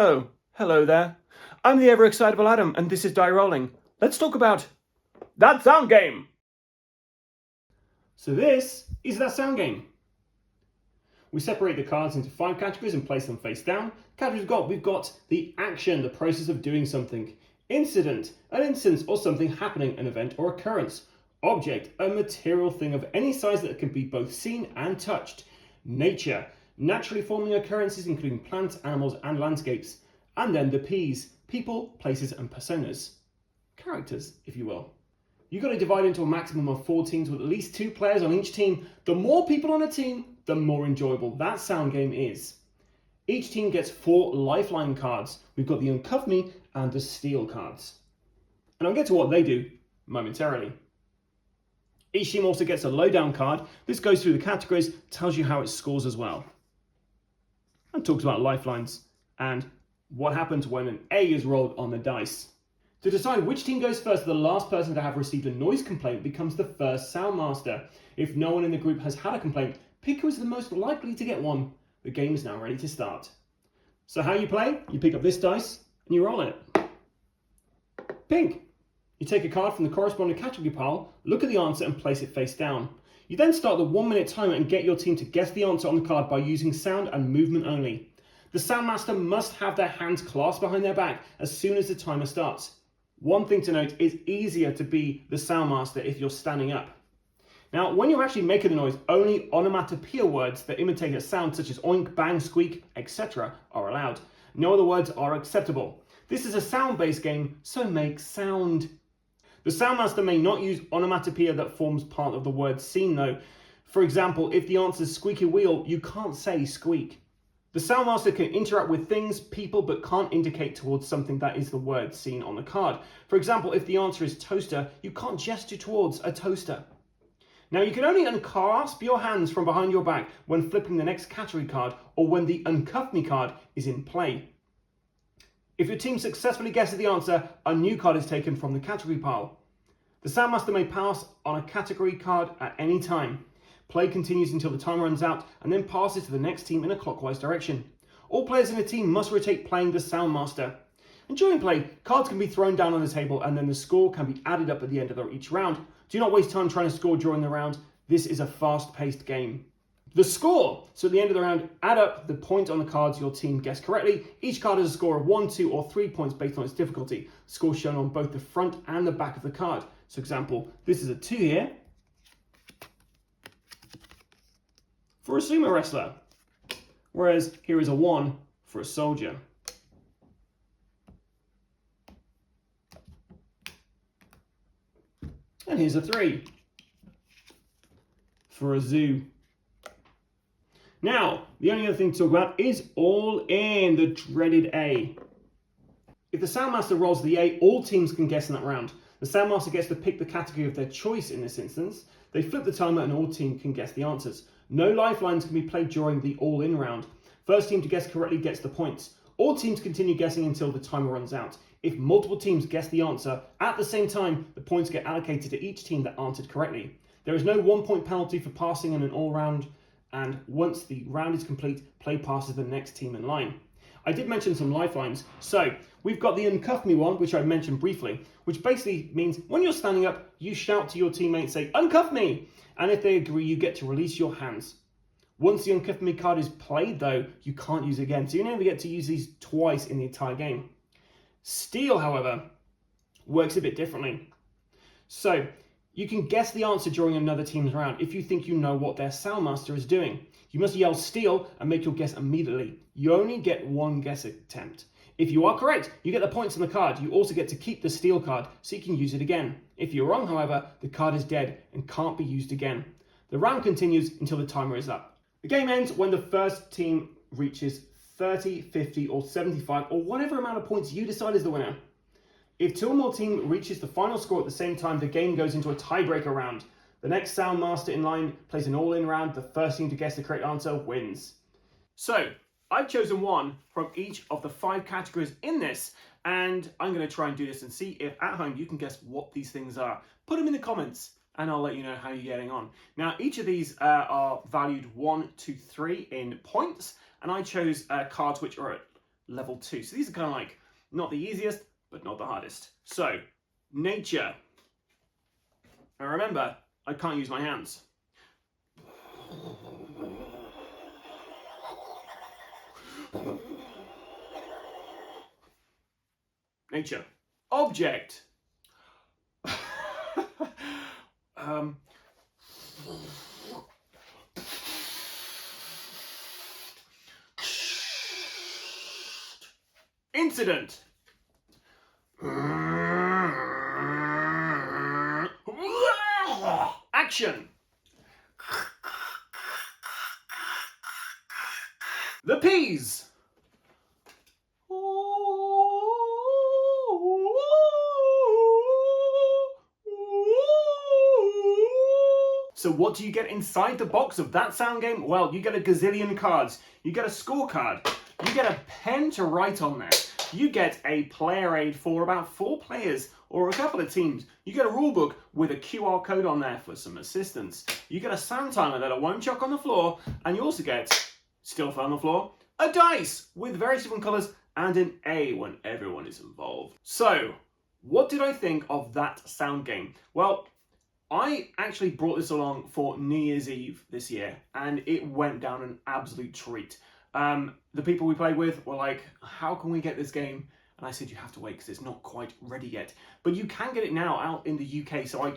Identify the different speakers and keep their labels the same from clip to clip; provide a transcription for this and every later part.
Speaker 1: Oh, hello there. I'm the ever-excitable Adam, and this is Die Rolling. Let's talk about That Sound Game! So this is That Sound Game. We separate the cards into 5 categories and place them face down. Categories we've got the action, the process of doing something. Incident, an instance or something happening, an event or occurrence. Object, a material thing of any size that can be both seen and touched. Nature, naturally forming occurrences including plants, animals and landscapes. And then the P's, people, places and personas. Characters, if you will. You've got to divide into a maximum of 4 teams with at least 2 players on each team. The more people on a team, the more enjoyable that sound game is. Each team gets 4 lifeline cards. We've got the Uncuff Me and the Steal cards. And I'll get to what they do momentarily. Each team also gets a lowdown card. This goes through the categories, tells you how it scores as well. And talks about lifelines and what happens when an A is rolled on the dice. To decide which team goes first, the last person to have received a noise complaint becomes the first Soundmaster. If no one in the group has had a complaint, pick who is the most likely to get one. The game is now ready to start. So how you play? You pick up this dice and you roll it. Pink. You take a card from the corresponding category pile, look at the answer and place it face down. You then start the 1-minute timer and get your team to guess the answer on the card by using sound and movement only. The Soundmaster must have their hands clasped behind their back as soon as the timer starts. One thing to note, it's easier to be the Soundmaster if you're standing up. Now, when you're actually making the noise, only onomatopoeia words that imitate a sound such as oink, bang, squeak, etc. are allowed. No other words are acceptable. This is a sound-based game, so make sound. The Soundmaster may not use onomatopoeia that forms part of the word seen though. For example, if the answer is squeaky wheel, you can't say squeak. The Soundmaster can interact with things, people, but can't indicate towards something that is the word seen on the card. For example, if the answer is toaster, you can't gesture towards a toaster. Now you can only unclasp your hands from behind your back when flipping the next category card or when the Uncuff Me card is in play. If your team successfully guesses the answer, a new card is taken from the category pile. The Soundmaster may pass on a category card at any time. Play continues until the time runs out and then passes to the next team in a clockwise direction. All players in a team must rotate playing the Soundmaster. And during play, cards can be thrown down on the table and then the score can be added up at the end of each round. Do not waste time trying to score during the round. This is a fast-paced game. The score. So at the end of the round, add up the points on the cards your team guessed correctly. Each card has a score of 1, 2 or 3 points based on its difficulty. Score shown on both the front and the back of the card. So for example, this is a 2 here for a sumo wrestler, whereas here is a 1 for a soldier. And here's a 3 for a zoo. Now, the only other thing to talk about is All In, the dreaded A. If the Soundmaster rolls the A, all teams can guess in that round. The Soundmaster gets to pick the category of their choice in this instance. They flip the timer and all teams can guess the answers. No lifelines can be played during the All In round. First team to guess correctly gets the points. All teams continue guessing until the timer runs out. If multiple teams guess the answer at the same time, the points get allocated to each team that answered correctly. There is no 1-point penalty for passing in an all round, and once the round is complete, play passes the next team in line. I did mention some lifelines. So we've got the Uncuff Me one, which I mentioned briefly, which basically means when you're standing up, you shout to your teammates, say, "Uncuff me!" And if they agree, you get to release your hands. Once the Uncuff Me card is played though, you can't use it again. So you never get to use these twice in the entire game. Steal, however, works a bit differently. So you can guess the answer during another team's round if you think you know what their Soundmaster is doing. You must yell steal and make your guess immediately. You only get 1 guess attempt. If you are correct, you get the points on the card. You also get to keep the steal card so you can use it again. If you're wrong, however, the card is dead and can't be used again. The round continues until the timer is up. The game ends when the first team reaches 30, 50 or 75 or whatever amount of points you decide is the winner. If 2 or more team reaches the final score at the same time, the game goes into a tiebreaker round. The next Soundmaster in line plays an all-in round. The first team to guess the correct answer wins. So I've chosen one from each of the 5 categories in this, and I'm going to try and do this and see if at home you can guess what these things are. Put them in the comments and I'll let you know how you're getting on. Now, each of these are valued 1 to 3 in points, and I chose cards which are at level 2. So these are kind of like not the easiest, but not the hardest. So, nature. And remember, I can't use my hands. Nature. Object. Incident. Action. The peas. So what do you get inside the box of that sound game? Well, you get a gazillion cards. You get a scorecard. You get a pen to write on there. You get a player aid for about 4 players or a couple of teams. You get a rulebook with a QR code on there for some assistance. You get a sound timer that it won't chuck on the floor. And you also get, still fell on the floor, a dice with various different colours and an A when everyone is involved. So, what did I think of that sound game? Well, I actually brought this along for New Year's Eve this year, and it went down an absolute treat. The people we played with were like, how can we get this game? And I said, you have to wait because it's not quite ready yet. But you can get it now out in the UK, so I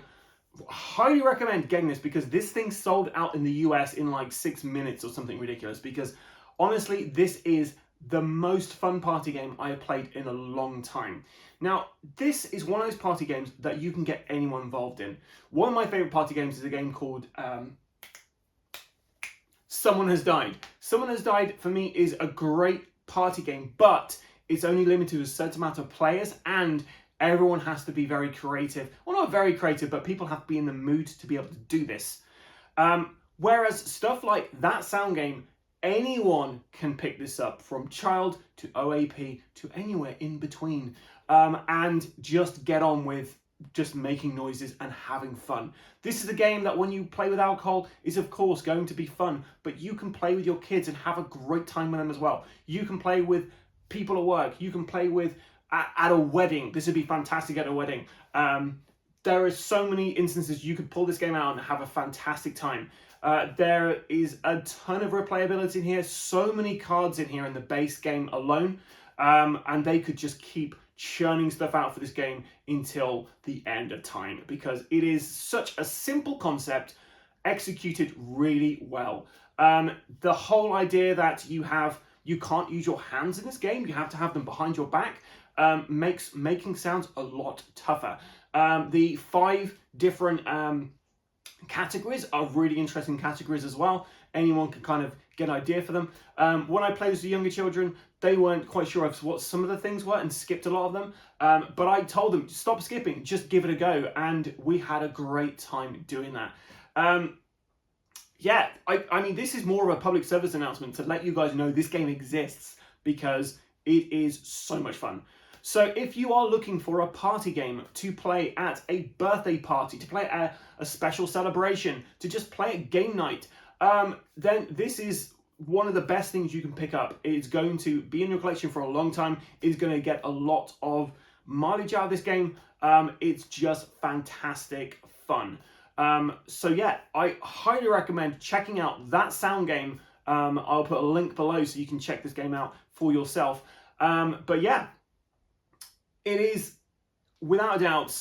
Speaker 1: highly recommend getting this because this thing sold out in the US in like 6 minutes or something ridiculous, because honestly, this is the most fun party game I have played in a long time. Now, this is one of those party games that you can get anyone involved in. One of my favourite party games is a game called Someone Has Died. Someone Has Died, for me, is a great party game, but it's only limited to a certain amount of players, and everyone has to be very creative. Well, not very creative, but people have to be in the mood to be able to do this. Whereas stuff like that sound game, anyone can pick this up, from child to OAP to anywhere in between, and just get on with just making noises and having fun. This is a game that when you play with alcohol is of course going to be fun, but you can play with your kids and have a great time with them as well. You can play with people at work, you can play with at a wedding. This would be fantastic at a wedding. There are so many instances you could pull this game out and have a fantastic time. There is a ton of replayability in here, so many cards in here in the base game alone, and they could just keep churning stuff out for this game until the end of time, because it is such a simple concept executed really well. The whole idea that you can't use your hands in this game, you have to have them behind your back, makes making sounds a lot tougher. The 5 different categories are really interesting categories as well. Anyone can kind of get an idea for them. When I played with the younger children, they weren't quite sure of what some of the things were and skipped a lot of them. But I told them, stop skipping, just give it a go. And we had a great time doing that. Yeah, I mean, this is more of a public service announcement to let you guys know this game exists, because it is so much fun. So if you are looking for a party game to play at a birthday party, to play at a special celebration, to just play at game night, then this is one of the best things you can pick up. It's going to be in your collection for a long time. It's going to get a lot of mileage out of this game. It's just fantastic fun. So yeah, I highly recommend checking out that sound game. I'll put a link below so you can check this game out for yourself. But yeah, it is without a doubt,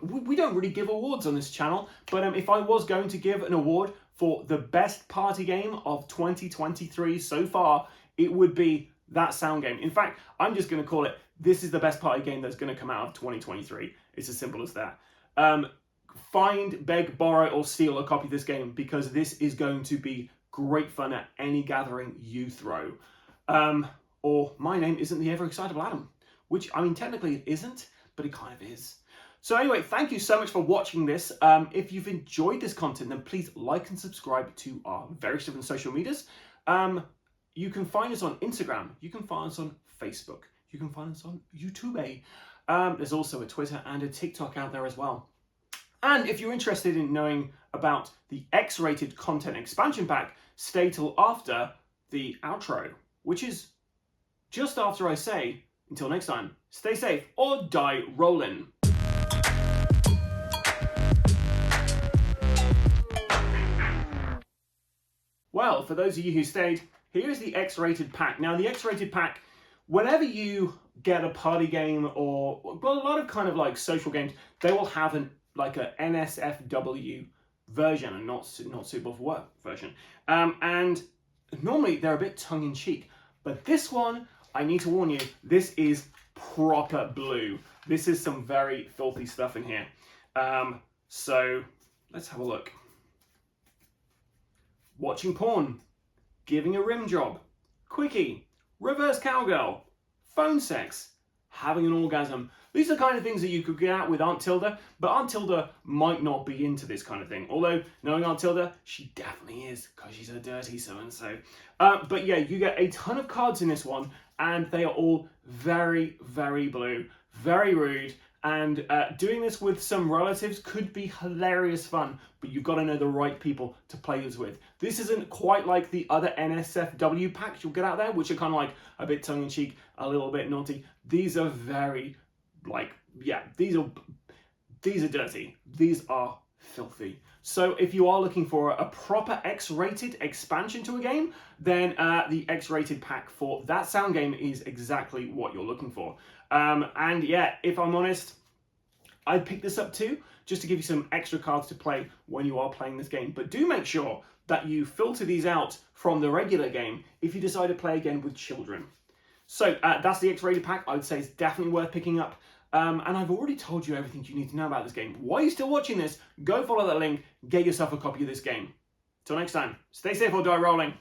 Speaker 1: we don't really give awards on this channel, but if I was going to give an award for the best party game of 2023 so far, it would be that sound game. In fact, I'm just going to call it, this is the best party game that's going to come out of 2023. It's as simple as that. Find, beg, borrow, or steal a copy of this game, because this is going to be great fun at any gathering you throw. Or my name isn't the Ever Excitable Adam, which, I mean, technically it isn't, but it kind of is. So anyway, thank you so much for watching this. If you've enjoyed this content, then please like and subscribe to our various different social medias. You can find us on Instagram. You can find us on Facebook. You can find us on YouTube. There's also a Twitter and a TikTok out there as well. And if you're interested in knowing about the X-rated content expansion pack, stay till after the outro, which is just after I say, until next time, stay safe or die rolling. Well, for those of you who stayed, here is the X-rated pack. Now, the X-rated pack, whenever you get a party game or, well, a lot of kind of like social games, they will have a NSFW version, and not suitable for work version. And normally they're a bit tongue-in-cheek, but this one, I need to warn you, this is proper blue. This is some very filthy stuff in here. So let's have a look. Watching porn, giving a rim job, quickie, reverse cowgirl, phone sex, having an orgasm. These are kind of things that you could get out with Aunt Tilda, but Aunt Tilda might not be into this kind of thing. Although, knowing Aunt Tilda, she definitely is, because she's a dirty so-and-so. But yeah, you get a ton of cards in this one, and they are all very, very blue, very rude, and doing this with some relatives could be hilarious fun, but you've got to know the right people to play this with. This isn't quite like the other NSFW packs you'll get out there, which are kind of like a bit tongue-in-cheek, a little bit naughty. These are very, these are dirty. These are filthy. So if you are looking for a proper X-rated expansion to a game, then the X-rated pack for that sound game is exactly what you're looking for. And yeah, if I'm honest, I'd pick this up too, just to give you some extra cards to play when you are playing this game. But do make sure that you filter these out from the regular game if you decide to play again with children. So that's the X-rated pack. I would say it's definitely worth picking up. And I've already told you everything you need to know about this game. Why are you still watching this? Go follow that link, get yourself a copy of this game. Till next time, stay safe or die rolling.